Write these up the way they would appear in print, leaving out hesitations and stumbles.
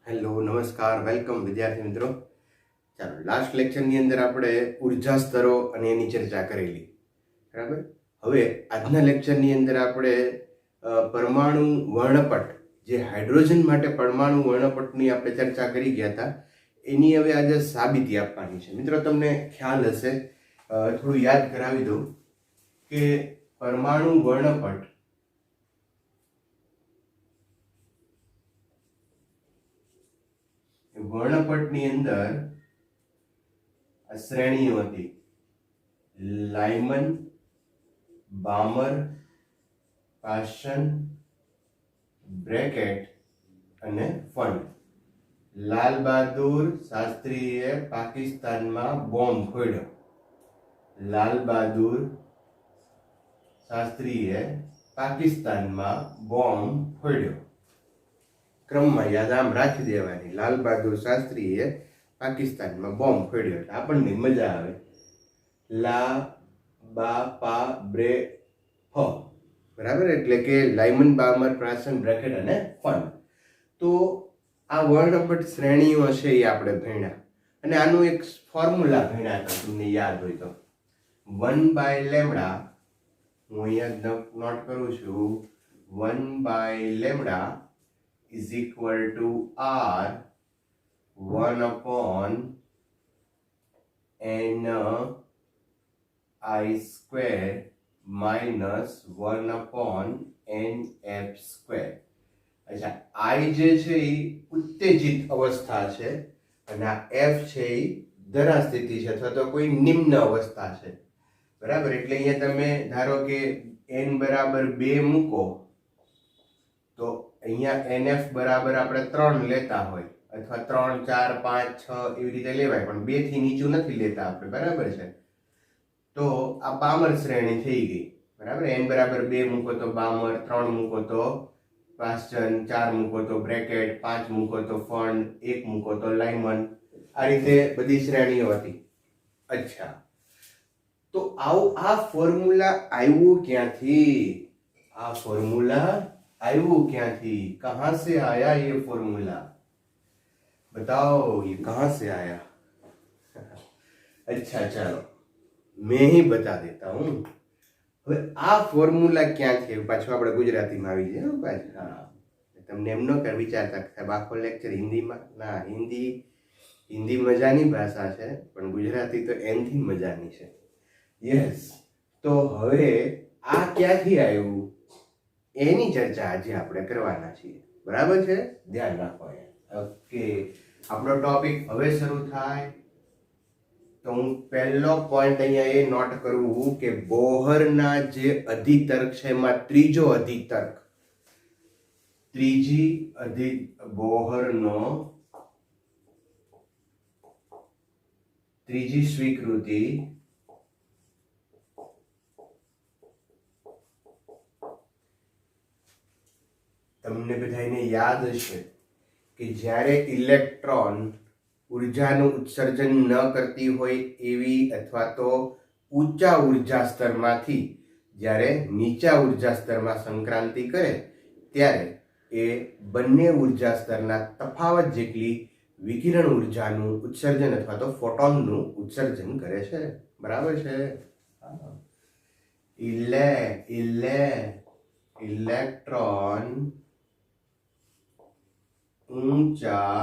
Hello, નમસ્કાર, welcome વિદ્યાર્થી મિત્રો. ચાલો, લાસ્ટ લેક્ચરની અંદર આપણે ઉર્જા સ્તરો અને એની ચર્ચા કરેલી, બરાબર. હવે આજના લેક્ચરની અંદર આપણે પરમાણુ વર્ણપટ, જે હાઇડ્રોજન માટે પરમાણુ વર્ણપટની આપણે ચર્ચા કરી ગયા હતા, એની હવે આજે સાબિતી આપવાની છે. મિત્રો, તમને ખ્યાલ હશે, થોડું યાદ કરાવી દઉં કે પરમાણુ વર્ણપટ વર્ણપટની અંદર આ શ્રેણીઓ હતી: લાયમન, બામર, પાશન, બ્રેકેટ અને ફંડ. લાલ બહાદુર શાસ્ત્રીએ પાકિસ્તાનમાં બોમ્બ ફોડ્યો. લાલ બહાદુર શાસ્ત્રીએ પાકિસ્તાનમાં બોમ્બ ફોડ્યો. ક્રમમાં યાદ આમ રાખી દેવાની. લાલ બહાદુર શાસ્ત્રીએ પાકિસ્તાનમાં બોમ્બ ફોડ્યો. એટલે આપણને મજા આવે. લા બા પા બ્રે ફ, બરાબર. એટલે કે લાયમન, બામર, પ્રાશન, બ્રેકેટ અને ફન. તો આ વર્ણપટ શ્રેણીઓ છે એ આપણે ભણ્યા, અને આનું એક ફોર્મ્યુલા ભણ્યા હતા, તમને યાદ હોય તો. 1/λ, હું અહીંયા નોટ કરું છું, 1/λ is equal to r 1/n I square minus 1/nf square. અચ્છા, I જે છે એ ઉત્તેજિત અવસ્થા છે અને આ f છે એ ધરા સ્થિતિ છે અથવા તો કોઈ નિમ્ન અવસ્થા છે, બરાબર. એટલે અહીંયા તમે ધારો કે n બરાબર 2 મૂકો તો અહીંયા NF બરાબર આપણે 3 લેતા હોય, અથવા 3, 4, 5, 6 એવી રીતે લેવાય, પણ 2 થી નીચું નથી લેતા આપણે, બરાબર છે. તો આ બામર શ્રેણી થઈ ગઈ, બરાબર. n બરાબર 2 મૂકો તો બામર, 3 મૂકો તો પાસ્ચન, 4 મૂકો તો બ્રેકેટ, 5 મૂકો તો ફંડ, 1 મૂકો તો લાયમન. આ રીતે બધી શ્રેણીઓ હતી. અચ્છા, તો આ ફોર્મ્યુલા આવ્યું ક્યાંથી? આ ફોર્મ્યુલા આવ્યું ક્યાંથી? कहां से आया ये फॉर्मूला? बताओ, ये कहां से आया? अच्छा, चलो मैं ही बता देता हूं. હવે આ ફોર્મ્યુલા ક્યાંથી? પાછું આપણે ગુજરાતીમાં આવી જાય. પાછું હા, તમને એમ ન કર વિચારતા સાહેબ આખો લેક્ચર હિન્દીમાં. ના, હિન્દી મજાની ભાષા છે, પણ ગુજરાતી તો એનથી મજાની છે. યસ. તો હવે આ ક્યાંથી આવ્યું એની ચર્ચા આજે આપણે કરવાના છીએ, બરાબર છે. ધ્યાન રાખો. ઓકે, આપણો ટોપિક હવે શરૂ થાય તો હું પહેલો પોઈન્ટ અહીંયા એ નોટ કરું કે બોહરના જે અધિતર્ક છે એમાં ત્રીજો અધિતર્ક, બોહરનો ત્રીજી સ્વીકૃતિ તમને બધાને યાદ હશે કે જ્યારે ઇલેક્ટ્રોન ઉર્જાનું ઉત્સર્જન ન કરતી હોય એવી અથવા તો ઊંચા ઉર્જા સ્તરમાંથી જ્યારે નીચા ઉર્જા સ્તરમાં સંક્રાંતિ કરે ત્યારે એ બંને ઉર્જા સ્તરના તફાવત જેટલી વિકિરણ ઉર્જાનું ઉત્સર્જન અથવા તો ફોટોનનું ઉત્સર્જન કરે છે, બરાબર છે. ઇલેક્ટ્રોન ઊંચા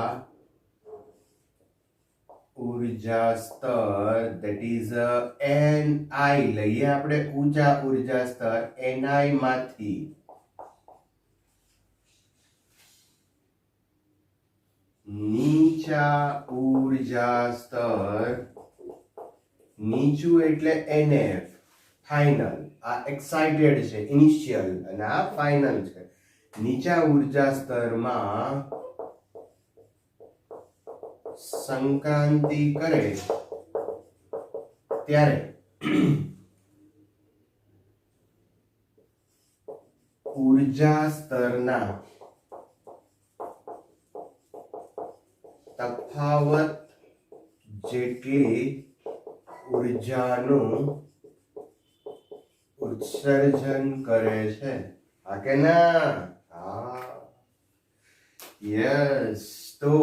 ઉર્જા સ્તર, that is Ni લઈએ આપણે. ઊંચા ઉર્જા સ્તર Ni માંથી નીચા ઉર્જા સ્તર, નીચું એટલે NF ફાઇનલ. આ એક્સાઇટેડ છે, ઇનિશિયલ, અને આ ફાઇનલ છે. નીચા ઉર્જા સ્તરમાં સંક્રાંતિ કરે ત્યારે ઉર્જા સ્તરના તફાવત જેટલી ઉર્જાનું ઉત્સર્જન કરે છે, હા કે ના? હા, યસ. તો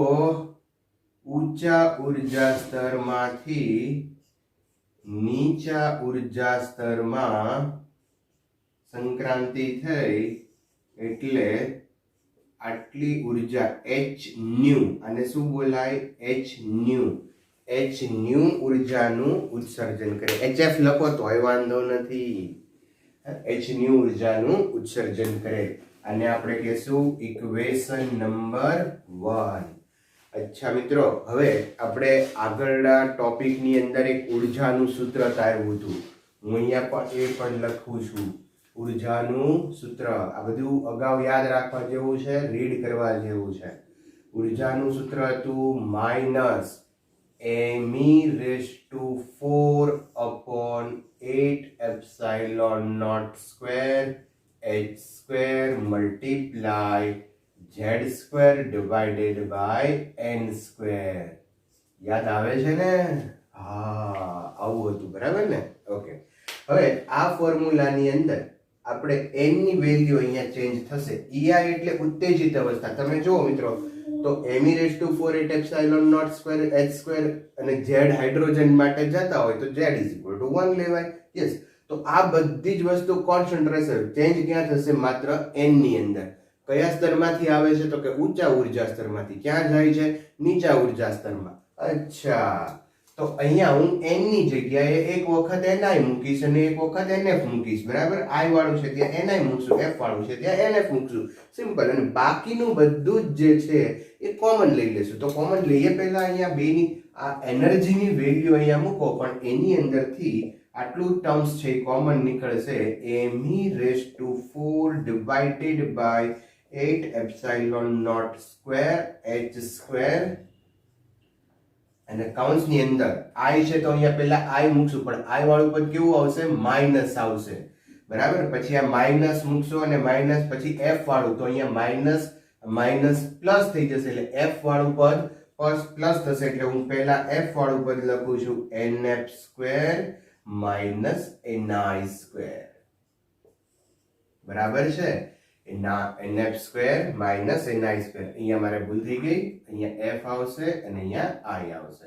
ઊંચા ઉર્જા સ્તરમાંથી નીચા ઉર્જા સ્તરમાં સંક્રાંતિ થઈ એટલે આટલી ઉર્જા h ન્યુ, અને શું બોલાય? h ન્યુ ઉર્જાનું ઉત્સર્જન કરે. hf લખો તોય વાંધો નથી. h ન્યુ ઉર્જાનું ઉત્સર્જન કરે. અને આપણે કહેશું ઇક્વેશન નંબર 1. અચ્છા મિત્રો, હવે આપણે આગળના ટોપિકની અંદર એક ઉર્જાનું સૂત્ર તાર્યું હતું. હું અહીંયા પણ એ પણ લખું છું, ઉર્જાનું સૂત્ર. આ બધું અગાઉ યાદ રાખવા જેવું છે, રીડ કરવા જેવું છે. ઉર્જાનું સૂત્ર હતું -me⁴/8ε0² h² મલ્ટીપ્લાય z²/n². યાદ આવે છે ને? હા, આવું હતું, બરાબર ને? ઓકે. હવે આ ફોર્મ્યુલાની અંદર આપણે n ની વેલ્યુ અહીંયા ચેન્જ થશે. ei એટલે ઉત્તેજિત અવસ્થા. તમે જુઓ મિત્રો, તો me⁴/8ε0² h² અને z હાઇડ્રોજન માટે જતા હોય તો z = 1 લેવાય. યસ. તો આ બધી જ વસ્તુ કોન્સ્ટન્ટ રહેશે. ચેન્જ ક્યાં થશે? માત્ર n ની અંદર. કયા સ્તરમાંથી આવે છે? તો કે ઊંચા ઉર્જા સ્તરમાંથી. ક્યાં જાય છે? નીચા ઉર્જા સ્તરમાં. અચ્છા, તો અહીંયા હું n ની જગ્યાએ એક વખત ni મૂકીશ અને એક વખત nf મૂકીશ. બરાબર? i વાળું છે ત્યાં ni મૂકશું, f વાળું છે ત્યાં nf મૂકશું. સિમ્પલ. અને બાકીનું બધું જ જે છે એ કોમન લઈ લેશું. તો કોમન લઈએ પહેલા અહીંયા બેની આ એનર્જીની વેલ્યુ અહીંયા મૂકો, પણ એની અંદરથી આટલું ટર્મ્સ છે એ કોમન નીકળશે. me⁴/8ε0² અને કૌંસની અંદર i છે તો અહીંયા પહેલા i મૂકશું, પણ i વાળું પદ કેવું આવશે? માઇનસ આવશે. બરાબર? પછી આ માઇનસ મૂકશો અને માઇનસ પછી f વાળું, તો અહીંયા માઇનસ માઇનસ પ્લસ થઈ જશે. એટલે f વાળું પદ પ્લસ થશે. એટલે હું પહેલા f વાળું પદ લખું છું nf² - ni². બરાબર છે? nf² - ni². અહીંયા મારે ભૂલ થઈ ગઈ. અહીંયા f આવશે અને અહીંયા i આવશે.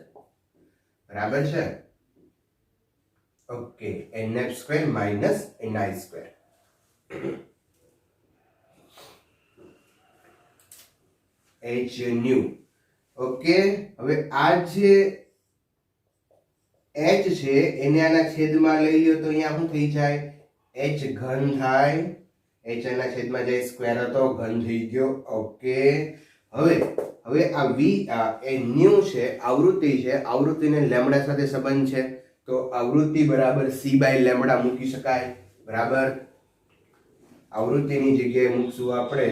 બરાબર છે? Okay. nf² - ni². h new. Okay. હવે આ જે h છે એને આના છેદમાં લઈ લ્યો તો અહીંયા શું થઈ જાય? h ઘન થાય. h આના છેદમાં જાય, સ્ક્વેર હતો, ઘન થઈ ગયો. ઓકે. હવે આ v એ ન્યુ છે, આવૃત્તિ છે. આવૃત્તિને લેમ્ડા સાથે સંબંધ છે, તો આવૃત્તિ બરાબર c/λ મૂકી શકાય. બરાબર? આવૃત્તિની જગ્યાએ મૂકશું આપણે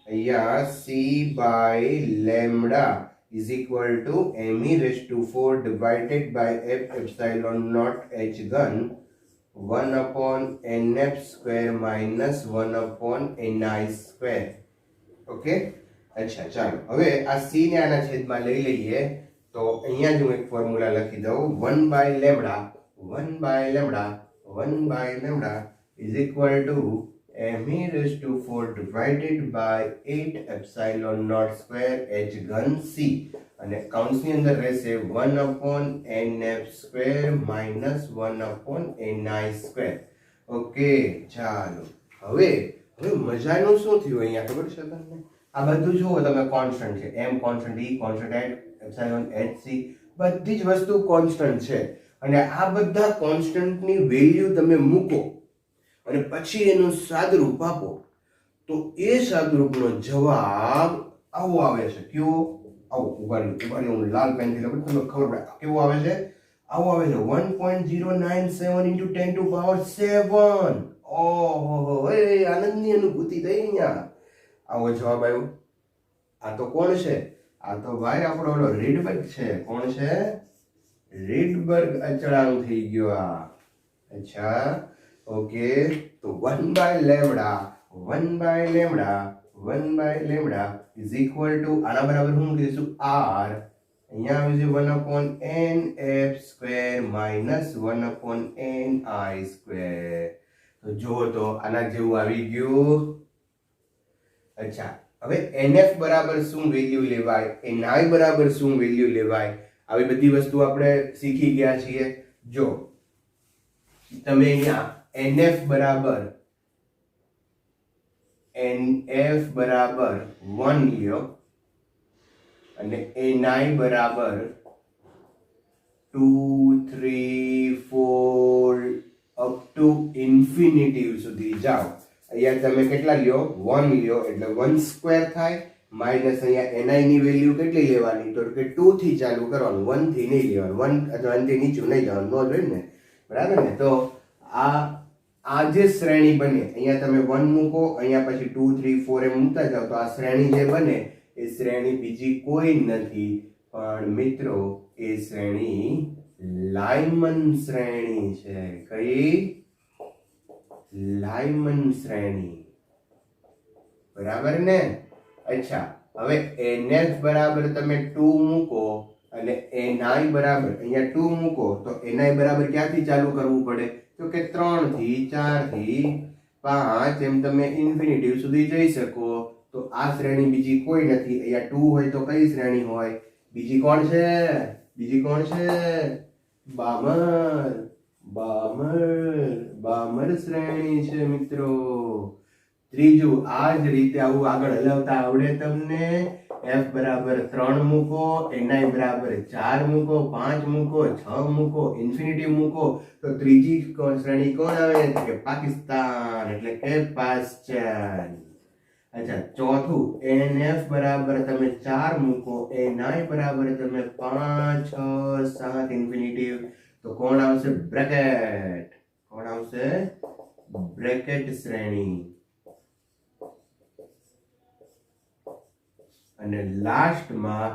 અહીંયા c/λ is equal to me⁴/8ε0h3 1/nf² - 1/ni². Okay. અચ્છા, ચાલો હવે આ c ને આના છેદમાં લઈ લઈએ. તો અહીંયા જ હું એક ફોર્મ્યુલા લખી દઉં. 1/λ is equal to me⁴/8ε0² h3 અને કૌંસની અંદર રહેશે 1/nf² - 1/ni². ઓકે. ચાલો હવે મજાનું શું થયું અહીંયા ખબર છે તમને? આ બધું જુઓ તમે, કોન્સ્ટન્ટ છે. m constant, e constant, epsilon, hc બધી જ વસ્તુ કોન્સ્ટન્ટ છે. અને આ બધા કોન્સ્ટન્ટની વેલ્યુ તમે મૂકો અને પછી એનું સાદરૂપ આપો, તો એ સાદરૂપનો જવાબ આવો આવે છે. કેવો? આવો. ઉભા હું લાલ પેનથી લખું, તમને ખબર પડે કેવો આવે છે. આવો આવે છે 1.097 × 10⁷. ઓહો, એ આનંદની અનુભૂતિ થઈ અહીંયા. આવો જવાબ આવ્યો. આ તો કોણ છે? આ તો ભાઈ આપણો ઓલો રીડબર્ગ છે. કોણ છે? રીડબર્ગ અચળાંક થઈ ગયો આ. અચ્છા. ઓકે. તો 1/λ is equal to આના બરાબર શું કહીશું? r. અહીંયા આવે છે 1/nf² - 1/ni². તો જુઓ તો આના જેવું આવી ગયું. અચ્છા, હવે NF બરાબર શું વેલ્યુ લેવાય, NI બરાબર શું વેલ્યુ લેવાય, આવી બધી વસ્તુ આપણે શીખી ગયા છીએ. જો તમે અહીંયા NF બરાબર 1 લ્યો અને NI બરાબર 2 3 4 અપ ટુ ઇન્ફિનિટી સુધી જાઓ. અહીંયા તમે કેટલા લ્યો? 1 લ્યો એટલે 1 સ્ક્વેર થાય, માઇનસ અહીંયા NI ની વેલ્યુ કેટલી લેવાની? તો કે 2 થી ચાલુ કરવાનું, 1 થી નહીં લેવાનું, 1 અથવા 1 થી નીચું નહીં જવાનું, ન જોઈએ ને, બરાબર ને? તો આ જે શ્રેણી બને, અહીંયા તમે 1 મૂકો, અહીંયા પછી 2 3 4 એમ મૂકતા જાઓ, તો આ શ્રેણી જે બને એ શ્રેણી બીજી કોઈ નથી પણ મિત્રો એ શ્રેણી લાઇમન શ્રેણી છે. કઈ? લાઇમન શ્રેણી, બરાબર ને? અચ્છા, હવે NF બરાબર તમે 2 મૂકો અને NI બરાબર અહીંયા 2 મૂકો, તો NI બરાબર ક્યાંથી ચાલુ કરવું પડે? તો કે 3 થી 4 થી 5 એમ તમે ઇન્ફિનિટી સુધી જઈ શકો. તો આ શ્રેણી બીજી કોઈ નથી. અહીંયા 2 હોય તો કઈ શ્રેણી હોય? બીજી કોણ છે? બીજી કોણ છે? બામર શ્રેણી છે મિત્રો. ત્રીજું, આ જ રીતે આવું આગળ હલાવતા આવડે તમને. F બરાબર 3 મૂકો, NI બરાબર 4 મૂકો, 5 મૂકો, 6 મૂકો, ઇન્ફિનિટી મૂકો, તો ત્રીજી શ્રેણી કોણ આવે? કે પાકિસ્તાન, એટલે કે પાશ્ચાત્ય. અચ્છા, ચોથું, NF બરાબર તમે 4 મૂકો, NI બરાબર તમે 5 6 7 ઇન્ફિનિટી, તો કોણ આવશે? બ્રેકેટ. કોણ આવશે? બ્રેકેટ શ્રેણી. અને લાસ્ટમાં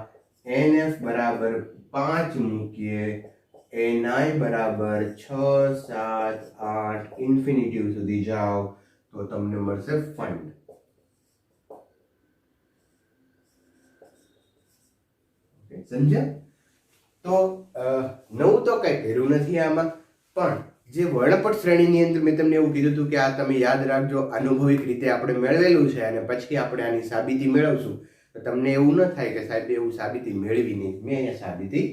NF બરાબર 5 મૂકીએ, NI બરાબર 6 7 8 ઇન્ફિનિટી સુધી જાઓ, તો તમને મળશે ફંડ. સમજ્યા? તો નવું તો કઈ કર્યું નથી આમાં, પણ જે વર્ણપટ શ્રેણીની અંદર મેં તમને એવું કીધું હતું કે આ તમે યાદ રાખજો, અનુભવિક રીતે આપણે મેળવેલું છે અને પછી આપણે આની સાબિતી મેળવશું. તો તમને એવું ન થાય કે સાહેબ એવું સાબિતી મેળવી નહીં. મેં અહીંયા સાબિતી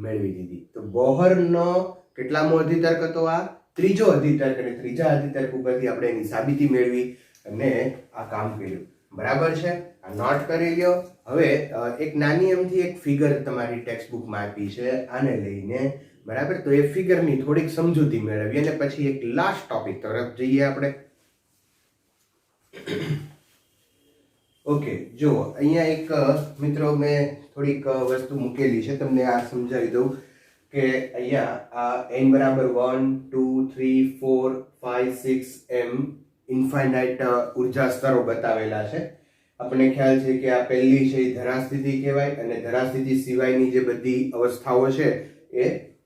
મેળવી દીધી. તો બોહરનો કેટલામો અધિતર્ક હતો? આ ત્રીજો અધિતર્ક, અને ત્રીજા અધિતર્ક ઉપરથી આપણે એની સાબિતી મેળવી અને આ કામ કર્યું. બરાબર છે? આ નોટ કરી લ્યો. હવે એક નાની એમથી એક ફિગર તમારી ટેક્સ્ટ બુકમાં આપી છે, આને લઈને, બરાબર? તો એ ફિગરની થોડીક સમજૂતી મેળવીએ અને પછી એક લાસ્ટ ટોપિક તરફ જઈએ આપણે. ઓકે, જો અહીંયા એક મિત્રો મેં થોડીક વસ્તુ મૂકેલી છે, તમને આ સમજાવી દઉં કે અહીંયા આ n બરાબર 1 2 3 4 5 6 એમ ઇન્ફાઇનાઇટ ઉર્જા સ્તરો બતાવેલા છે. આપણને ખ્યાલ છે કે આ પહેલી છે એ ધરાસ્થિતિ કહેવાય, અને ધરાસ્થિતિ સિવાયની જે બધી અવસ્થાઓ છે એ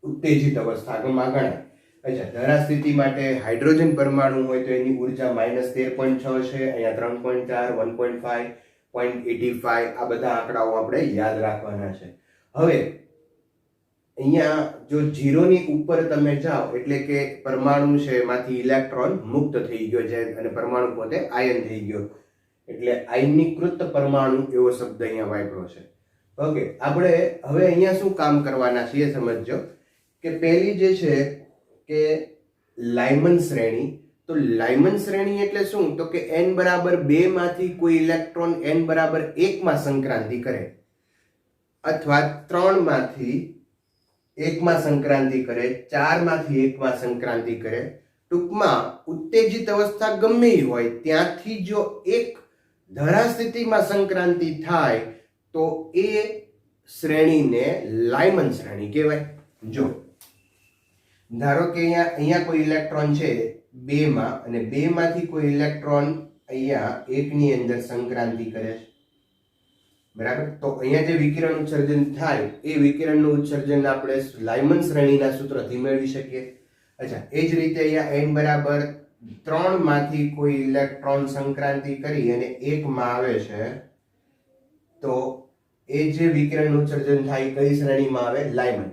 ઉત્તેજિત અવસ્થામાં ગણાય. અચ્છા, ધરાસ્થિતિ માટે હાઇડ્રોજન પરમાણુ હોય તો એની ઉર્જા -13.6 છે, અહીંયા 3.4 1.5 0.85 આ બધા આંકડાઓ આપણે યાદ રાખવાના છે. હવે અહીંયા જો 0 ની ઉપર તમે જાઓ એટલે કે પરમાણુ છે એમાંથી ઇલેક્ટ્રોન મુક્ત થઈ ગયો છે અને પરમાણુ પોતે આયન થઈ ગયો, એટલે આયનીકૃત પરમાણુ એવો શબ્દ અહીંયા વાપર્યો છે. ઓકે, આપણે હવે અહીંયા શું કામ કરવાના છીએ સમજજો કે પહેલી જે છે કે લાઇમન શ્રેણી. તો લાઇમન શ્રેણી એટલે શું? તો કે n બરાબર 2 માંથી કોઈ ઇલેક્ટ્રોન n બરાબર 1 માં સંક્રાંતિ કરે, અથવા 3 માંથી 1 માં સંક્રાંતિ કરે, 4 માંથી 1 માં સંક્રાંતિ કરે. ટૂંકમાં ઉત્તેજિત અવસ્થા ગમે એ હોય ત્યાંથી જો એક ધરાસ્થિતિમાં સંક્રાંતિ થાય તો એ શ્રેણીને લાઇમન શ્રેણી કહેવાય. જો ધારો કે અહીંયા કોઈ ઇલેક્ટ્રોન છે 2 માં, અને 2 માંથી કોઈ ઇલેક્ટ્રોન અહીંયા 1 ની અંદર સંક્રાંતિ કરે છે, બરાબર? તો અહીંયા જે વિકિરણ ઉત્સર્જન થાય એ વિકિરણનું ઉત્સર્જન આપણે લાઇમન શ્રેણીના સૂત્રથી મેળવી શકીએ. અચ્છા, એ જ રીતે અહીંયા n બરાબર 3 માંથી કોઈ ઇલેક્ટ્રોન સંક્રાંતિ કરી અને 1 માં આવે છે, તો એ જે વિકિરણ ઉત્સર્જન થાય કઈ શ્રેણીમાં આવે? લાઇમન.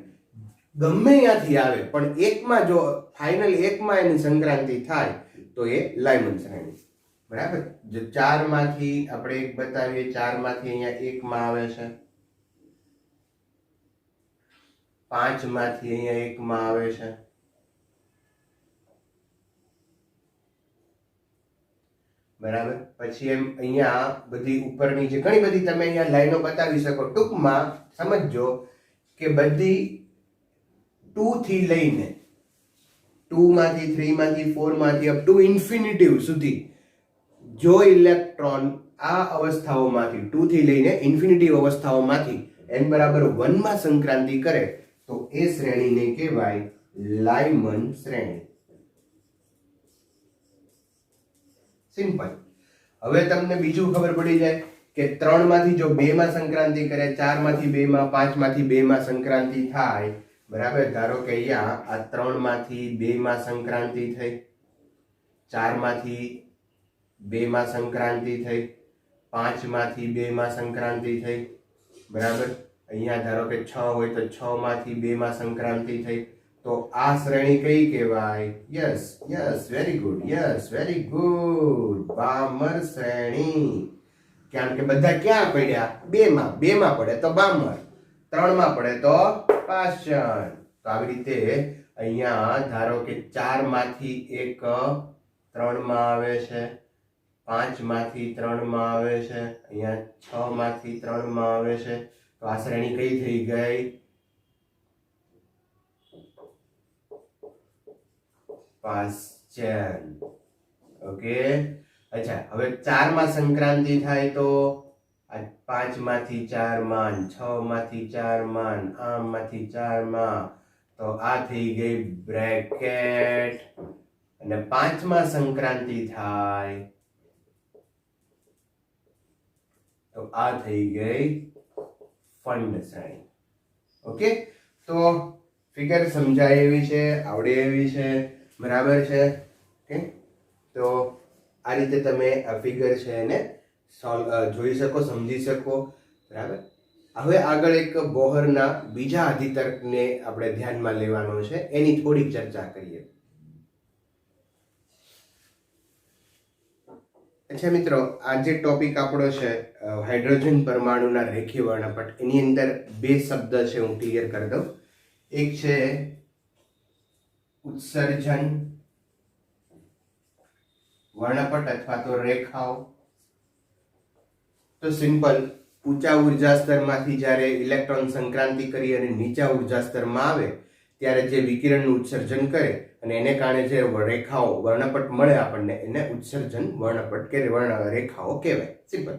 ગમે ત્યાંથી આવે પણ 1 માં જો ફાઇનલ 1 માં એની સંક્રાંતિ થાય તો એ લાઇમન શ્રેણી. બરાબર. જો 4 માંથી આપણે એક બતાવીએ, 4 માંથી અહીંયા 1 માં આવે છે, 5 માંથી અહીંયા 1 માં આવે છે, બરાબર. પછી એમ અહીંયા બધી ઉપરની જે ઘણી બધી તમે અહીંયા લાઈનો બતાવી શકો. ટૂંકમાં સમજો કે બધી 2 થી લઈને 2 માંથી 3 માંથી 4 માંથી અપ ટુ ઇન્ફિનિટિવ સુધી જો ઇલેક્ટ્રોન આ અવસ્થાઓમાંથી 2 થી લઈને ઇન્ફિનિટિવ અવસ્થાઓમાંથી n બરાબર 1 માં સંક્રાંતિ કરે તો એ શ્રેણીને કહેવાય લાઇમન શ્રેણી. સિમ્પલ. હવે તમને બીજું ખબર પડી જાય કે 3 માંથી જો 2 માં સંક્રાંતિ કરે, 4 માંથી 2 માં, 5 માંથી 2 માં સંક્રાંતિ થાય, બરાબર. ધારો કે અહીંયા આ 3 માંથી 2 માં સંક્રાંતિ થઈ, 4 માંથી 2 માં સંક્રાંતિ થઈ, 5 માંથી 2 માં સંક્રાંતિ થઈ, બરાબર. અહીંયા ધારો કે 6 હોય તો 6 માંથી 2 માં સંક્રાંતિ થઈ, તો આ શ્રેણી કઈ કહેવાય? Yes yes, very good, yes very good, બામર શ્રેણી. કારણ કે બધા ક્યાં પડ્યા? 2 માં. 2 માં પડે તો બામર, 3 માં પડે તો પાષાણ. તો આવી રીતે અહીંયા ધારો કે 4 માંથી 1 3 માં આવે છે, 5 માંથી 3 માં આવે છે, અહીંયા 6 માંથી 3 માં આવે છે, તો આ શ્રેણી કઈ થઈ ગઈ? પાષાણ. ઓકે. અચ્છા, હવે 4 માં સંક્રાંતિ થાય તો આ 5 માંથી 4 માં, 6 માંથી 4 માં, આમ માંથી 4 માં, તો આ થઈ ગઈ બ્રેકેટ. અને 5 માં સંક્રાંતિ થાય તો આ થઈ ગઈ ફંડ શ્રેણી. ઓકે. તો ફિગર સમજાય એવી છે, આવડે એવી છે, બરાબર છે. ઓકે. તો આ રીતે તમે આ ફિગર છે એને જોઈ શકો, સમજી શકો, બરાબર. હવે આગળ એક બોહરના બીજા અધિતર્કને આપણે ધ્યાનમાં લેવાનો છે, એની થોડીક ચર્ચા કરીએ. અચ્છા મિત્રો, આ જે ટોપિક આપણો છે હાઇડ્રોજન પરમાણુના રેખીય વર્ણપટ, એની અંદર 2 શબ્દ છે, હું ક્લિયર કરી દઉં. એક છે ઉત્સર્જન વર્ણપટ અથવા તો રેખાઓ. તો સિમ્પલ, ઊંચા ઉર્જા સ્તરમાંથી જ્યારે ઇલેક્ટ્રોન સંક્રાંતિ કરી અને નીચા ઉર્જા સ્તરમાં આવે ત્યારે જે વિકિરણનું ઉત્સર્જન કરે અને એને કારણે જે રેખાઓ વર્ણપટ મળે આપણને, એને ઉત્સર્જન વર્ણપટ કે રેખાઓ કહેવાય. સિમ્પલ.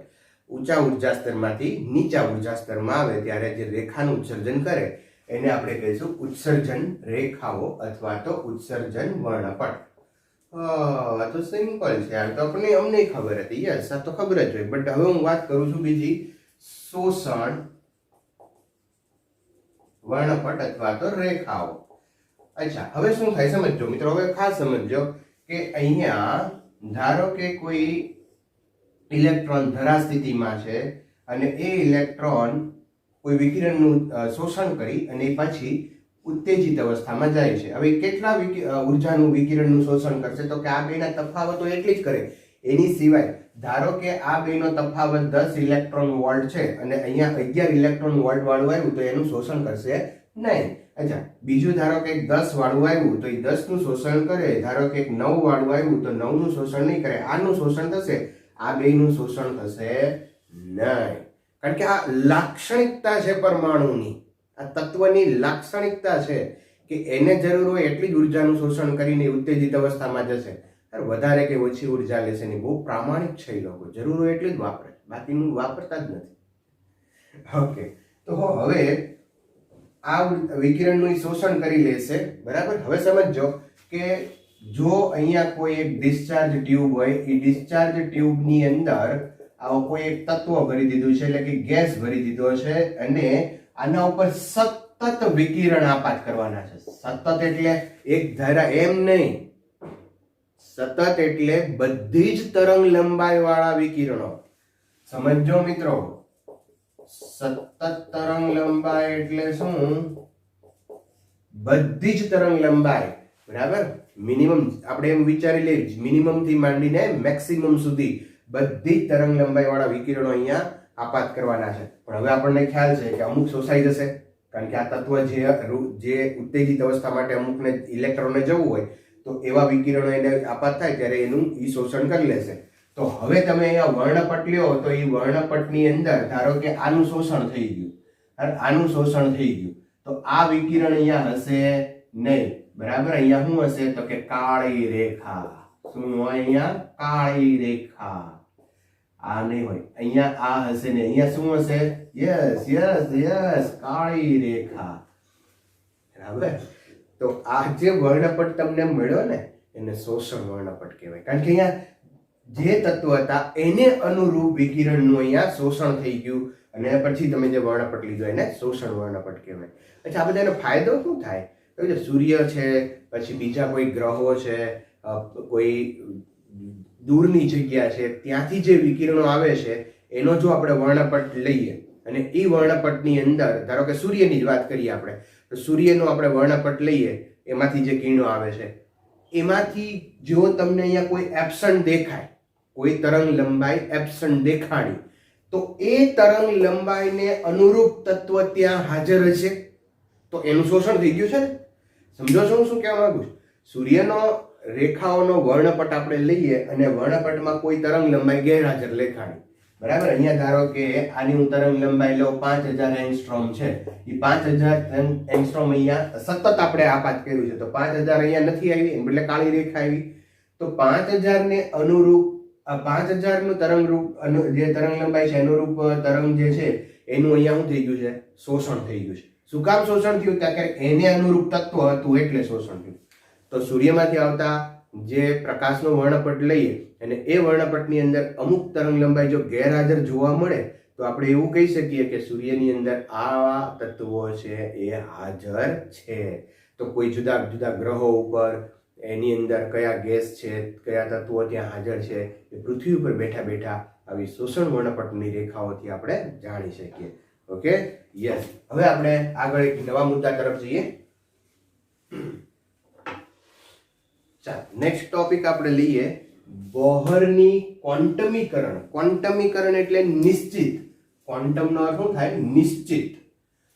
ઊંચા ઉર્જા સ્તરમાંથી નીચા ઉર્જા સ્તરમાં આવે ત્યારે જે રેખાનું ઉત્સર્જન કરે એને આપણે કહીશું ઉત્સર્જન રેખાઓ અથવા તો ઉત્સર્જન વર્ણપટ. આ તો સિમ્પલ છે યાર, તો અમને ખબર હતી. યસ, આ તો ખબર જ હોય. બટ હવે હું વાત કરું છું બીજી, શોષણ વર્ણપટ અથવા તો રેખાઓ. અચ્છા, હવે શું થાય સમજો મિત્રો. હવે ખાસ સમજો કે અહીંયા ધારો કે કોઈ ઇલેક્ટ્રોન ધરા સ્થિતિમાં છે અને એ ઇલેક્ટ્રોન કોઈ વિકિરણનું શોષણ કરી અને પછી ઉત્તેજિત અવસ્થામાં જાય છે. હવે કેટલા ઉર્જાનું વિકિરણનું શોષણ કરશે? તો કે આ બેના તફાવતો એટલી જ કરે. એની સિવાય ધારો કે આ બેનો તફાવત 10 ઇલેક્ટ્રોન વોલ્ટ છે અને અહીંયા 11 ઇલેક્ટ્રોન વોલ્ટ વાળું આવ્યું તો એનું શોષણ કરશે નહીં. અચ્છા, બીજું ધારો કે 10 વાળું આવ્યું તો એ 10 નું શોષણ કરે. ધારો કે 9 વાળું આવ્યું તો 9 નું શોષણ નહીં કરે. આનું શોષણ થશે, આ બેનું શોષણ થશે નહીં. કારણ કે આ લાક્ષણિકતા છે પરમાણુની, આ તત્વની લાક્ષણિકતા છે કે એને જરૂર હોય એટલી જ ઉર્જાનું શોષણ કરીને ઉત્તેજિત અવસ્થામાં જશે. વધારે કે ઓછી ઉર્જા લેશે નહીં. બહુ પ્રામાણિક છે એ લોકો, જરૂર હોય એટલી જ વાપરે, બાકીનું વાપરતા જ નથી. ઓકે. તો હવે આ વિકિરણનું શોષણ કરી લેશે, બરાબર. હવે સમજો કે જો અહીંયા કોઈ એક ડિસ્ચાર્જ ટ્યુબ હોય, એ ડિસ્ચાર્જ ટ્યુબની અંદર આવો કોઈ એક તત્વ ભરી દીધું છે, એટલે કે ગેસ ભરી દીધો છે અને આના ઉપર સતત વિકિરણ આપાત કરવાના છે. સતત એટલે એક ધારા એમ નહીં, સતત એટલે બધી જ તરંગ લંબાઈ વાળા વિકિરણો. સમજો મિત્રો, સતત તરંગ લંબાઈ એટલે શું? બધી જ તરંગ લંબાઈ બરાબર. મિનિમમ આપણે એમ વિચારી લઈએ મિનિમમ થી માંડીને મેક્સિમમ સુધી બધી જ તરંગ લંબાઈ વાળા વિકિરણો અહીંયા આપાત કરવાના છે. પણ હવે આપણને ખ્યાલ છે કે અમુક શોષાઈ જશે, કારણ કે આ તત્વ જે ઉત્તેજિત અવસ્થા માટે અમુકને ઇલેક્ટ્રોનને જવું હોય તો એવા વિકિરણો એને આપાત થાય ત્યારે એનું શોષણ કરી લેશે. તો હવે તમે અહીંયા વર્ણપટ લ્યો તો એ વર્ણપટની અંદર ધારો કે આનું શોષણ થઈ ગયું, આનું શોષણ થઈ ગયું, તો આ વિકિરણ અહીંયા હશે નહીં. બરાબર. અહીંયા શું હશે તો કે કાળી રેખા. શું હોય અહીંયા? કાળી રેખા. આ નહીં હોય, અહીંયા આ હશે ને અહીંયા શું હશે? યસ યસ યસ, કાળી રેખા. બરાબર. તો આ જે વર્ણપટ તમને મળ્યો ને એને શોષણ વર્ણપટ કહેવાય, કારણ કે અહીંયા જે તત્વ હતા એને અનુરૂપ વિકિરણનું અહીંયા શોષણ થઈ ગયું અને પછી તમે જે વર્ણપટ લીધો એને શોષણ વર્ણપટ કહેવાય. અચ્છા, આ બધાનો ફાયદો શું થાય? તો સૂર્ય છે, પછી બીજા કોઈ ગ્રહો છે, કોઈ દૂરની જગ્યા છે, ત્યાંથી જે વિકિરણો આવે છે એનો જો આપણે વર્ણપટ લઈએ અને એ વર્ણપટની અંદર ધારો કે સૂર્યની જ વાત કરીએ આપણે, તો સૂર્યનો આપણે વર્ણપટ લઈએ, એમાંથી જે કિરણો આવે છે એમાંથી જો તમને અહીંયા કોઈ એબ્સન્ટ દેખાય, કોઈ તરંગ લંબાઈ એબ્સન્ટ દેખાડી, તો એ તરંગ લંબાઈને અનુરૂપ તત્વ ત્યાં હાજર હશે તો એનું શોષણ થઈ ગયું છે ને. સમજો છો હું શું કહેવા માંગુ છું? સૂર્યનો રેખાઓનો વર્ણપટ આપણે લઈએ અને વર્ણપટમાં કોઈ તરંગ લંબાઈ ગેરહાજર દેખાડી. બરાબર. અહીંયા ધારો કે આની હું તરંગ લંબાઈ લઉં 5000 એંગસ્ટ્રોમ છે, એ 5000 એંગસ્ટ્રોમ અહીંયા સતત આપણે આપાત કર્યું છે, તો 5000 અહીંયા નથી આવી, એટલે કાળી રેખા આવી. તો 5000 ને અનુરૂપ 5000 નું તરંગ રૂપ જે તરંગ લંબાઈ છે અનુરૂપ તરંગ જે છે એનું અહીંયા શું થઈ ગયું છે? શોષણ થઈ ગયું છે. શું કામ શોષણ થયું? કારણ કે એને અનુરૂપ તત્વ હતું એટલે શોષણ થયું. તો સૂર્યમાંથી આવતા જે પ્રકાશનો વર્ણપટ લઈએ અને એ વર્ણપટની અંદર અમુક તરંગ લંબાઈ જો ગેરહાજર જોવા મળે તો આપણે એવું કહી શકીએ કે સૂર્યની અંદર આ તત્વો છે એ હાજર છે. તો કોઈ જુદા જુદા ગ્રહો ઉપર એની અંદર કયા ગેસ છે, કયા તત્વો ત્યાં હાજર છે એ પૃથ્વી ઉપર બેઠા બેઠા આવી શોષણ વર્ણપટની રેખાઓથી આપણે જાણી શકીએ. Okay, yes. હવે આપણે આગળ એક નવા મુદ્દા તરફ જઈએ. ચાલો, નેક્સ્ટ ટોપિક આપણે લઈએ બોહરની ક્વોન્ટમીકરણ. ક્વોન્ટમીકરણ એટલે નિશ્ચિત. ક્વોન્ટમનો અર્થ શું થાય? નિશ્ચિત.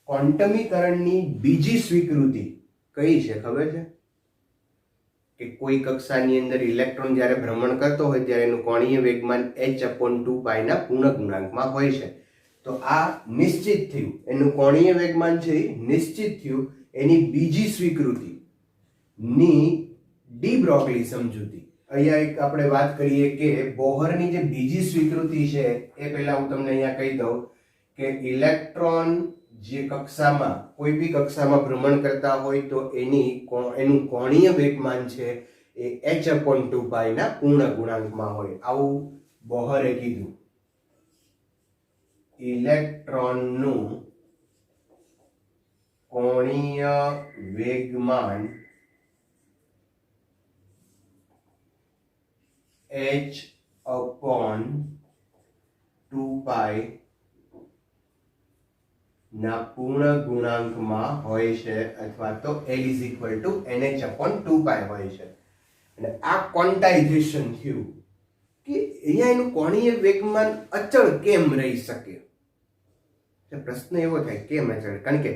ક્વોન્ટમીકરણની બીજી સ્વીકૃતિ કઈ છે ખબર છે? કે કોઈ કક્ષાની અંદર ઇલેક્ટ્રોન જ્યારે ભ્રમણ કરતો હોય ત્યારે એનું કોણીય વેગમાન h/2π ના પૂર્ણ ગુણાંકમાં હોય છે. તો આ નિશ્ચિત થયું, એનું કોણીય વેગમાન છે નિશ્ચિત થયું. એની બીજી સ્વીકૃતિ ની ડી બ્રોગલી સમજૂતી. અહીંયા એક આપણે વાત કરીએ કે બોહરની જે બીજી સ્વીકૃતિ છે એ પહેલા હું તમને અહીંયા કહી દઉં કે ઇલેક્ટ્રોન જે કક્ષામાં કોઈ બી કક્ષામાં ભ્રમણ કરતા હોય તો એનું કોણીય વેગમાન છે એ h/2π ના પૂર્ણ ગુણાંકમાં હોય. આવું બોહરે કીધું. ઇલેક્ટ્રોનનું કોણીય વેગમાન h/2π ના પૂર્ણ ગુણાંકમાં હોય છે અથવા તો L = NH/2π હોય છે. અને આ ક્વોન્ટાઇઝેશન થયું કે અહીંયા એનું કોણીય વેગમાન અચળ કેમ રહી શકે? પ્રશ્ન એવો થાય કેમ અચળ? કારણ કે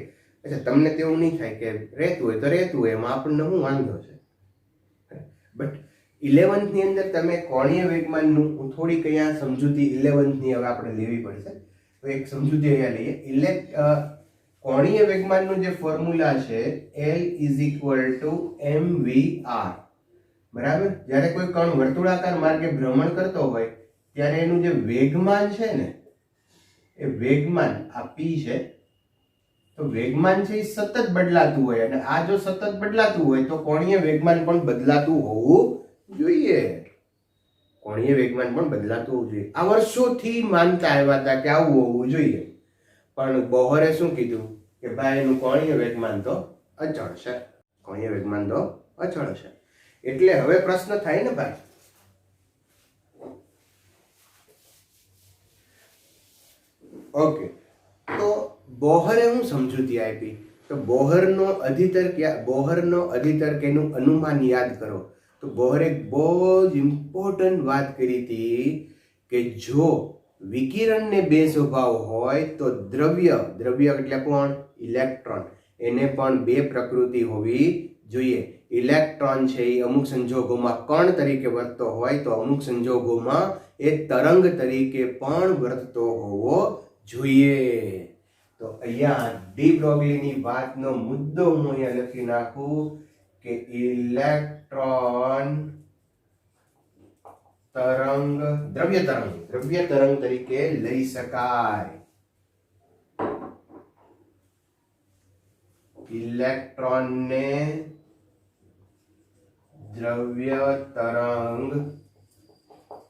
તમને તેવું નહીં થાય કે રહેતું હોય તો રહેતું હોય, એમાં આપણને શું વાંધો છે? બટ 11th ની અંદર તમે કોણીય વેગમાનનું હું થોડીક અહીંયા સમજૂતી 11th ની હવે આપણે લેવી પડશે. તો એક સમજૂતી અહીંયા લઈએ. કોણીય વેગમાનનું જે ફોર્મ્યુલા છે L = mvr. બરાબર. જ્યારે કોઈ કણ વર્તુળાકાર માર્ગે ભ્રમણ કરતો હોય ત્યારે એનું જે વેગમાન છે ને એ વેગમાન આ p છે, તો વેગમાન છે એ સતત બદલાતું હોય અને આ જો સતત બદલાતું હોય તો કોણીય વેગમાન પણ બદલાતું હોવું જોઈએ. કોણીય વેગમાન પણ બદલાતું હોવું જોઈએ. આ વર્ષોથી માનતા આવ્યા હતા કે આવું હોવું જોઈએ, પણ બોહરે શું કીધું કે ભાઈ એનું કોણીય વેગમાન તો અચળ છે. કોણીય વેગમાન તો અચળ છે. એટલે હવે પ્રશ્ન થાય ને ભાઈ, ઓકે, તો બોહરે હું સમજૂતી આપી તો બોહરનો અધિતર્ક એનું અનુમાન યાદ કરો. તો બોહરે બહુ જ ઇમ્પોર્ટન્ટ વાત કરી હતી કે જો વિકિરણને બે સ્વભાવ હોય તો દ્રવ્ય એટલે કોણ? ઇલેક્ટ્રોન. એને પણ બે પ્રકૃતિ હોવી જોઈએ. ઇલેક્ટ્રોન છે એ અમુક સંજોગોમાં કણ તરીકે વર્તતો હોય તો અમુક સંજોગોમાં એ તરંગ તરીકે પણ વર્તતો હોવો જોઈએ. તો અહીંયા ડી બ્રોગલીની વાતનો મુદ્દો હું અહીંયા લખી નાખું કે ઇલેક્ટ્રોન તરંગ દ્રવ્ય તરંગ તરીકે લઈ શકાય. ઇલેક્ટ્રોનને દ્રવ્ય તરંગ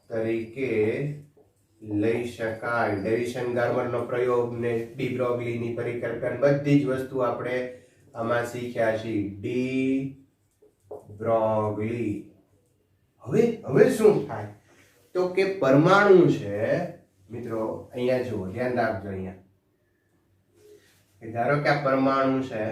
તરીકે લઈ શકાય. ડેવિશન ગાર્મરનો પ્રયોગ ને ડી બ્રોગલીની પરિકલ્પના બધી જ વસ્તુ આપણે આમાં શીખ્યા છીએ. De Broglie. હવે શું થાય તો કે પરમાણુ છે મિત્રો, અહીંયા જુઓ, ધ્યાન રાખજો. અહીંયા ધારો કે આ પરમાણુ છે,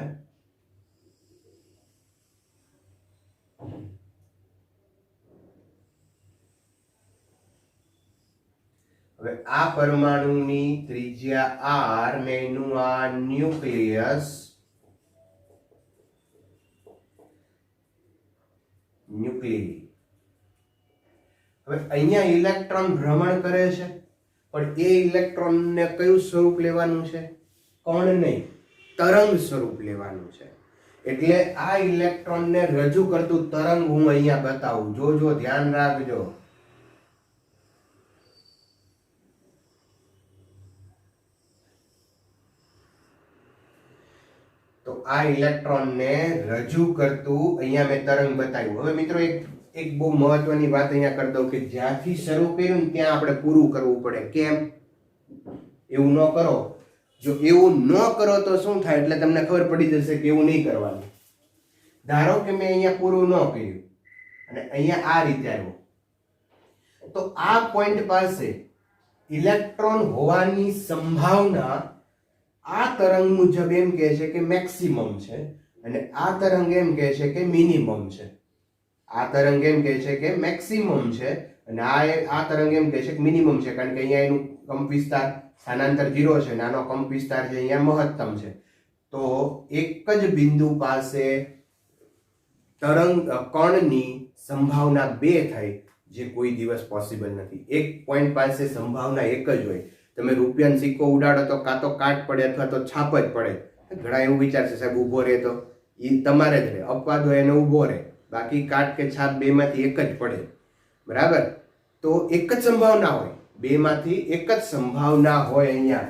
હવે આ પરમાણુની ત્રિજ્યા r ને એનું આ ન્યુક્લિયસ હવે અહીંયા ઇલેક્ટ્રોન ભ્રમણ કરે છે, પણ એ ઇલેક્ટ્રોનને કયું સ્વરૂપ લેવાનું છે? કણ નહીં, તરંગ સ્વરૂપ લેવાનું છે. એટલે આ ઇલેક્ટ્રોનને રજૂ કરતું તરંગ હું અહીંયા બતાવું. જોજો, ધ્યાન રાખજો. તો આ ઇલેક્ટ્રોનને રજૂ કરતું અહીંયા મેં તરંગ બતાવ્યું. હવે મિત્રો એક બહુ મહત્વની વાત અહીંયા કરી દઉં કે જ્યાંથી શરૂ કર્યું ને ત્યાં આપણે પૂરું કરવું પડે. કેમ? એવું ન કરો. જો એવું ન કરો તો શું થાય? એટલે તમને ખબર પડી જશે કે એવું નહીં કરવાનું. ધારો કે મેં અહીંયા પૂરું ન કર્યું અને અહીંયા આ રીતે આવ્યું, તો આ પોઈન્ટ પાસે ઇલેક્ટ્રોન હોવાની સંભાવના આ તરંગ મુજબ એમ કહે છે કે મેક્સિમમ છે, અને આ તરંગ એમ કહે છે કે મિનિમમ છે. આ તરંગ એમ કહે છે કે મેક્સિમમ છે અને આ તરંગ એમ કહે છે કે મિનિમમ છે, કારણ કે અહીંયા એનું કંપ વિસ્તાર સ્થાનાંતર 0 છે, નાનો કંપ વિસ્તાર છે, અહીંયા મહત્તમ છે. તો એક જ બિંદુ પાસે કણની સંભાવના 2 થાય, જે કોઈ દિવસ પોસિબલ નથી. એક પોઈન્ટ પાસે સંભાવના એક જ હોય. તમે રૂપિયાનો સિક્કો ઉડાડો તો કાં તો કાટ પડે અથવા તો છાપ જ પડે. ઘણા એવું વિચારશે સાહેબ ઊભો રહે તો એ તમારે જ રહે, અપવાદ હોય એને ઊભો રહે, બાકી કાટ કે છાપ બેમાંથી એક જ પડે. બરાબર? તો એક જ સંભાવના હોય, બેમાંથી એક જ સંભાવના હોય અહીંયા.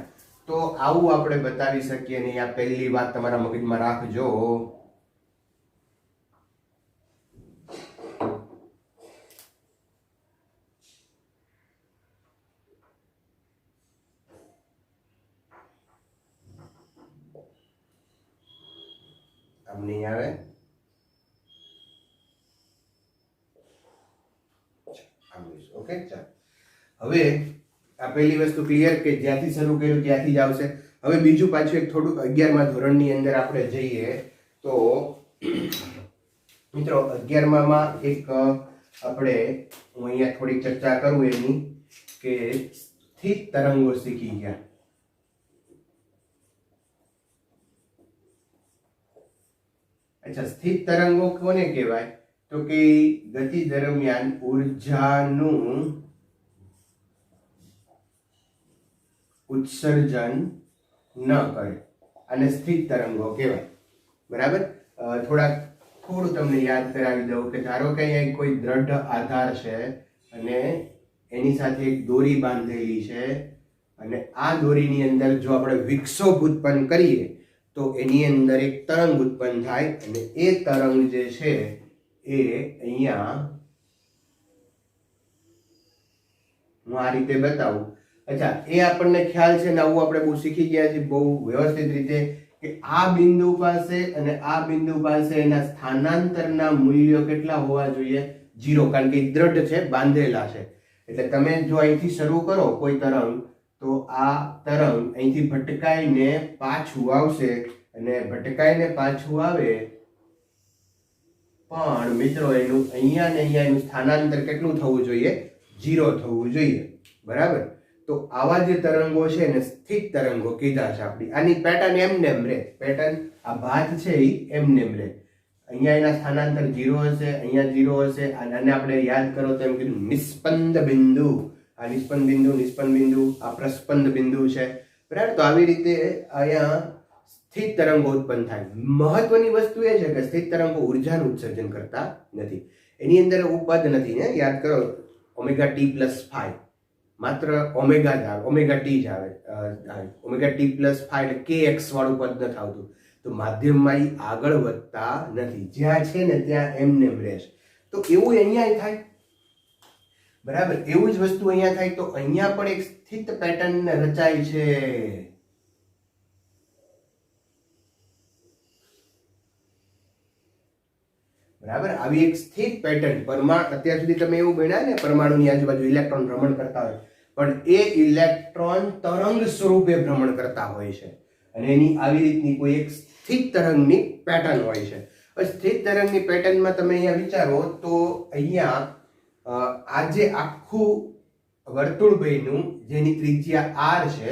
તો આવું આપણે બતાવી શકીએ. ને આ પહેલી વાત તમારા મગજમાં રાખજો. આમ નહીં આવે. ઓકે, ચાલો. હવે આ પહેલી વસ્તુ ક્લિયર કે જ્યાંથી શરૂ કર્યું ત્યાંથી જ આવશે. હવે બીજું પાછું એક થોડુંક 11મા ધોરણની અંદર આપણે જઈએ તો મિત્રો 11માં એક આપણે હું અહીંયા થોડીક ચર્ચા કરું એની કે સ્થિત તરંગો શીખી ગયા. અચ્છા, સ્થિત તરંગો કોને કહેવાય? તો કે ગતિ દરમિયાન ઉર્જાનું ઉત્સર્જન ન કરે અને સ્થિત તરંગો કહેવાય. બરાબર? થોડું તમને યાદ કરાવી દઉં કે ધારો કે અહીંયા કોઈ દ્રઢ આધાર છે અને એની સાથે એક દોરી બાંધેલી છે, અને આ દોરીની અંદર જો આપણે વિક્ષોભ ઉત્પન્ન કરીએ તો એની અંદર એક તરંગ ઉત્પન્ન થાય, અને એ તરંગ જે છે એ અહીંયા હું આ રીતે બતાવું. અચ્છા, એ આપણને ખ્યાલ છે ને, આવું આપણે બહુ શીખી ગયા છીએ બહુ વ્યવસ્થિત રીતે કે આ બિંદુ પાસે અને આ બિંદુ પાસે એના સ્થાનાંતરના મૂલ્યો કેટલા હોવા જોઈએ? 0, કારણ કે દ્રઢ છે, બાંધેલા છે. એટલે તમે જો અહીંથી શરૂ કરો કોઈ તરંગ, તો આ તરંગ અહીંથી ભટકાઈને પાછું આવશે અને ભટકાઈને પાછું આવે, પણ મિત્રો એનું અહીંયા ને અહીંયા એનું સ્થાનાંતર કેટલું થવું જોઈએ? 0 થવું જોઈએ, બરાબર? તો આવા જે તરંગો છે ને સ્થિત તરંગો કીધા છે આપણી. આની પેટર્ન એમનેમ રહે, પેટર્ન આ ભાત છે એ એમનેમ રહે. અહીંયા એના સ્થાનાંતર 0 હશે, અહીંયા 0 હશે. અને આપણે યાદ કરો તો એમ કીધું નિસ્પંદ બિંદુ, આ નિસ્પંદ બિંદુ, આ પ્રસ્પંદ બિંદુ છે, બરાબર? તો આવી રીતે અહીંયા સ્થિત તરંગો ઉત્પન્ન થાય. મહત્વની વસ્તુ એ છે કે સ્થિત તરંગો ઉર્જાનું ઉત્સર્જન કરતા નથી. એની અંદર પદ નથી ને, યાદ કરો ઓમેગા ટી પ્લસ 5, માત્ર ઓમેગા જ આવે, ઓમેગા ટી જ આવે. ઓમેગા ટી પ્લસ 5 એટલે kx વાળું પદ નથી આવતું. તો માધ્યમમાં એ આગળ વધતા નથી, જ્યાં છે ને ત્યાં એમનેમ રહેશે. તો એવું અહીંયા થાય, બરાબર? એવું જ વસ્તુ અહીંયા થાય. તો અહીંયા પણ એક સ્થિત પેટર્ન રચાય છે. બરાબર? આવી એક સ્થિત પેટર્ન પરમાણુ, અત્યાર સુધી તમે એવું ગણ્યા ને પરમાણુની આજુબાજુ ઇલેક્ટ્રોન ભ્રમણ કરતા હોય, પણ એ ઇલેક્ટ્રોન તરંગ સ્વરૂપે ભ્રમણ કરતા હોય છે. અને એની આવી રીતની કોઈ એક સ્થિત તરંગની પેટર્ન હોય છે. સ્થિત તરંગની પેટર્નમાં તમે અહીંયા વિચારો તો અહીંયા આ જે આખું વર્તુળ બન્યું જેની ત્રિજ્યા r છે,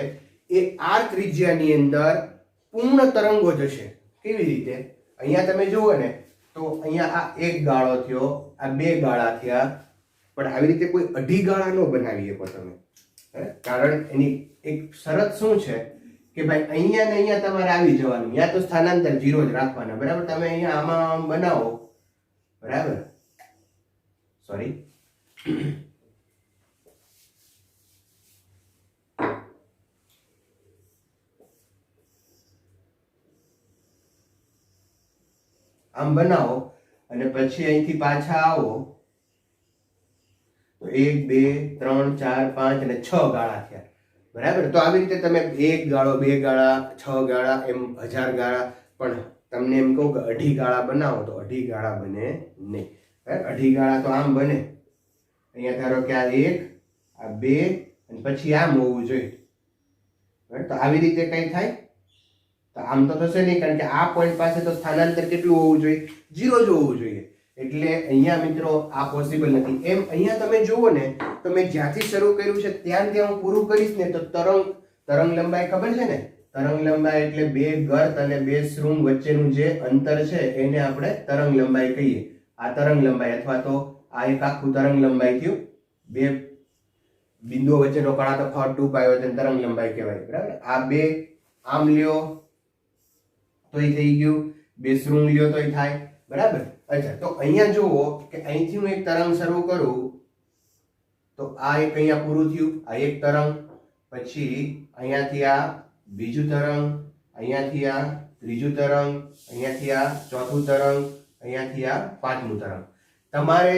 એ r ત્રિજ્યાની અંદર પૂર્ણ તરંગો જશે. કેવી રીતે? અહીંયા તમે જુઓ ને તો અહીંયા આ એક ગાળો થયો, આ બે ગાળા થયા, પણ આવી રીતે કોઈ અઢી ગાળા ન બનાવી શકો તમે. કારણ એની એક શરત શું છે કે ભાઈ અહીંયા ને અહીંયા તમારે આવી જવાનું, યા તો સ્થાનાંતર 0 જ રાખવાના, બરાબર? તમે અહીંયા આમાં બનાવો, બરાબર? સોરી, આમ બનાવો અને પછી અહીંથી પાછા આવો તો 1 2 3 4 5 અને 6 ગાળા થયા, બરાબર? તો આવી રીતે તમે એક ગાળો, બે ગાળા, 6 ગાળા, એમ 1000 ગાળા. પણ તમને એમ કહું કે અઢી ગાળા બનાવો તો અઢી ગાળા બને નહીં. અઢી ગાળા તો આમ બને, અહીંયા ધારો કે આ 1, આ 2 અને પછી આમ હોવું જોઈએ. તો આવી રીતે કઈ થાય? તો આમ તો થશે નહીં, કારણ કે આ પોઈન્ટ પાસે તો સ્થાનાંતર કેટલું હોવું જોઈએ? 0 જ હોવું જોઈએ. એટલે અહીંયા મિત્રો આ પોસિબલ નથી. એમ અહીંયા તમે જુઓ ને તો મેં જ્યાંથી શરૂ કર્યું છે ત્યાં હું પૂરું કરીશ ને તો તરંગ લંબાઈ ખબર છે ને? તરંગ લંબાઈ એટલે બે ગર્ત અને બે શૃંગ વચ્ચેનું જે અંતર છે એને આપણે તરંગ લંબાઈ કહીએ. આ તરંગ લંબાઈ, અથવા તો આ એક આખું તરંગ લંબાઈ થયું. બે બિંદુઓ વચ્ચેનો કણા તફાવત 2π હોય તેને તરંગ લંબાઈ કહેવાય, બરાબર? આ બે આમ લ્યો તોય થઈ ગયું, બે શૃંગ લ્યો તોય થાય, બરાબર? અચ્છા, તો અહીંયા જુઓ કે અહીંથી હું એક તરંગ શરૂ કરું તો આ એક અહીંયા પૂરું થયું, આ એક તરંગ, પછી અહીંયાથી આ બીજું તરંગ, અહીંયાથી આ ત્રીજું તરંગ, અહીંયાથી આ ચોથું તરંગ, અહીંયાથી આ પાંચમું તરંગ. તમારે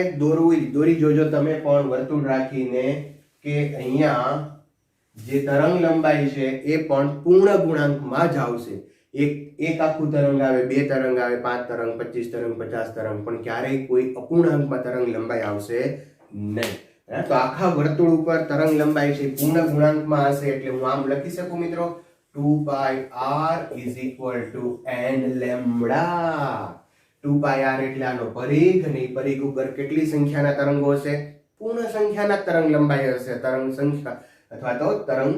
દોરી જોજો તમે પણ વર્તુળ રાખીને કે અહીંયા જે તરંગ લંબાઈ છે એ પણ પૂર્ણ ગુણાંકમાં જ આવશે. એક આખું તરંગ આવે, બે તરંગ આવે, 5 તરંગ, 25 તરંગ, 50 તરંગ, પણ ક્યારેય કોઈ અપૂર્ણાંકમાં તરંગ લંબાઈ આવશે નહીં. તો આખા વર્તુળ ઉપર તરંગ લંબાઈ છે પૂર્ણ ગુણાંકમાં હશે. એટલે હું આમ લખી શકું મિત્રો, 2πr = n લેમ્બડા. 2πr એટલે આનો પરિઘ, અને એ પરિઘ ઉપર કેટલી સંખ્યાના તરંગો હશે? પૂર્ણ સંખ્યાના તરંગ લંબાઈ હશે. તરંગ સંખ્યા અથવા તો તરંગ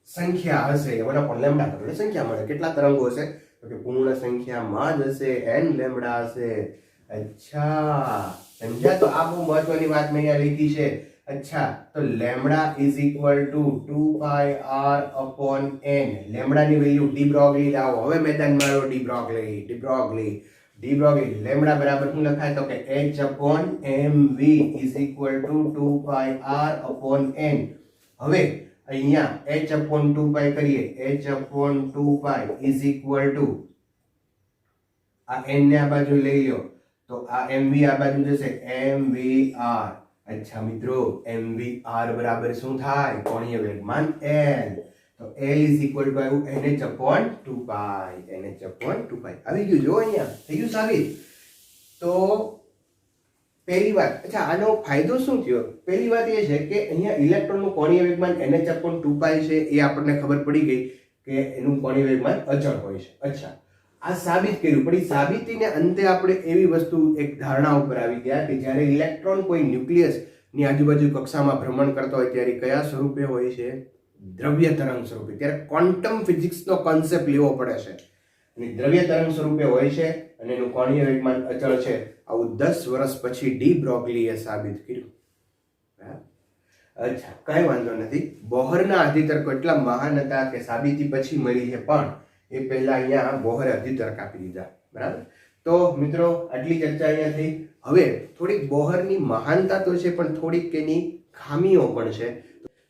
સંખ્યા હશે, એના પણ લેમ્બડા એટલે સંખ્યા મળે. કેટલા તરંગો હશે? તો કે પૂર્ણ સંખ્યામાં જ હશે, n લેમ્બડા હશે. અચ્છા, સમજ્યા? તો આ બહુ મહત્વની વાત મેં અહીંયા લીધી છે. અચ્છા, તો લેમ્બડા = 2πr/n. લેમ્બડાની વેલ્યુ ડી બ્રોગલી લાવો. હવે મેદાનમાં આવ્યો ડી બ્રોગલી. લેમ્બડા બરાબર શું લખાય? તો કે h/mv = 2πr/n. હવે અહીંયા h/2π કરીએ. h/2π = આ n ને આ બાજુ લઈ લો તો આ mv આ બાજુ જશે, mvr. અચ્છા મિત્રો, mvr બરાબર શું થાય? કોણીય વેગમાન l. તો l = nh/2π. આવી ગયું જો, અહીંયા થઈ ગયું સાબિત. તો પહેલી વાત, અચ્છા આનો ફાયદો શું થયો? પહેલી વાત એ છે કે અહીંયા ઇલેક્ટ્રોનનું કોણીય વેગમાન nh/2π છે, એ આપણને ખબર પડી ગઈ. કે એનું કોણીય વેગમાન અચળ હોય છે. અચ્છા, આ સાબિત કર્યું, પણ એ સાબિતીને અંતે આપણે એવી વસ્તુ એક ધારણા ઉપર આવી ગયા કે જ્યારે ઇલેક્ટ્રોન કોઈ ન્યુક્લિયસની આજુબાજુ કક્ષામાં ભ્રમણ કરતો હોય ત્યારે કયા સ્વરૂપે હોય છે? દ્રવ્ય તરંગ સ્વરૂપે. ત્યારે ક્વોન્ટમ ફિઝિક્સનો કોન્સેપ્ટ લેવો પડે છે અને દ્રવ્ય તરંગ સ્વરૂપે હોય છે અને એનું કોણીય વેગમાન અચળ છે. આવું 10 વર્ષ પછી ડી બ્રોગલીએ સાબિત કર્યું. અચ્છા, કઈ વાંધો નથી. બોહરના અધિતર્કો એટલા મહાન હતા કે સાબિતી પછી મળી છે, પણ એ પહેલા અહીંયા બોહરે અધિતર્ક આપી દીધા. બરાબર. તો મિત્રો આટલી ચર્ચા અહીંયા થઈ. હવે થોડીક બોહરની મહાનતા તો છે, પણ થોડીક એની ખામીઓ પણ છે.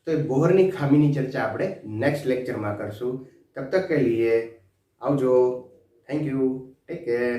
તો એ બોહરની ખામીની ચર્ચા આપણે નેક્સ્ટ લેક્ચરમાં કરશું. તબ તક કે લીએ આવજો. Thank you. Take care.